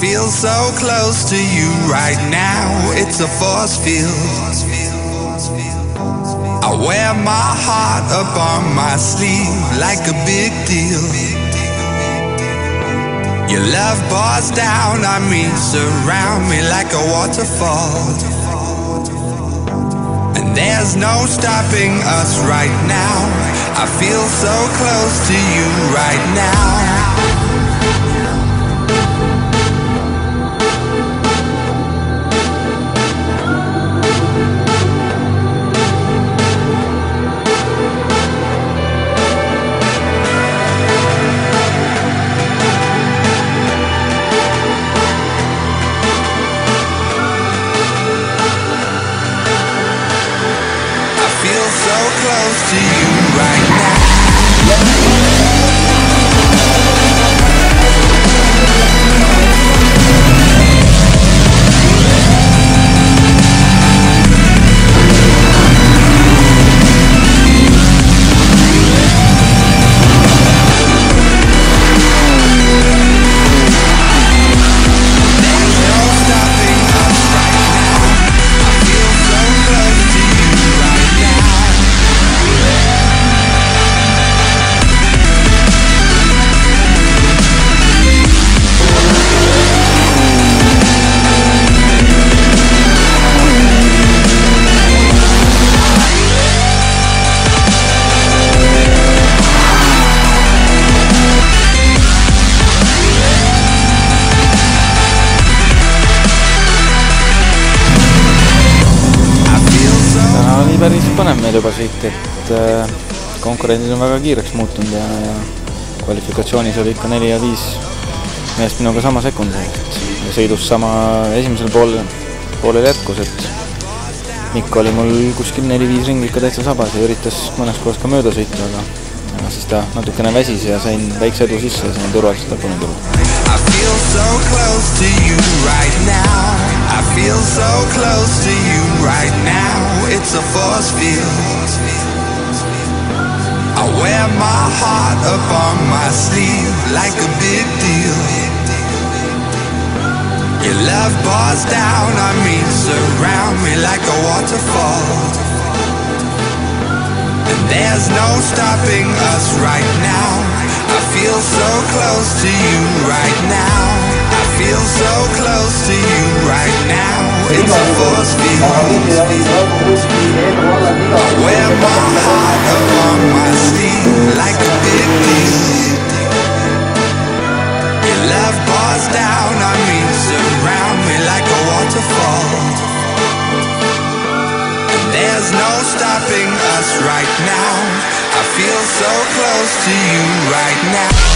feel so close to you right now, it's a force field. I wear my heart up on my sleeve like a big deal. Your love pours down on me, surround me like a waterfall. And there's no stopping us right now. I feel so close to you right now. So close to you right now. Päris põnev meil juba siit, et konkurendid on väga kiireks muutunud ja kvalifikatsioonis oli ikka 4 ja 5 meest minuga sama sekundi. Ja sõidus sama esimesel poolel jätkus, et Mikko oli mul kuskil 4-5 ringi ikka täitsa sabas ja üritas mõnes kohas ka mööda sõita, aga siis ta natukene väsis ja sain väikse edu sisse ja sain turvaliselt lõpuni tulla. I feel so close to you right now. I feel so close to you right now. It's a force field. I wear my heart up on my sleeve like a big deal. Your love pours down on me, surround me like a waterfall. And there's no stopping us right now. I feel so close to you right now. I feel so close to you right now. It's a force field. I wear my heart up on my sleeve like a big deal. Your love pours down on me, surround me like a waterfall. And there's no stopping us right now. I feel so close to you right now.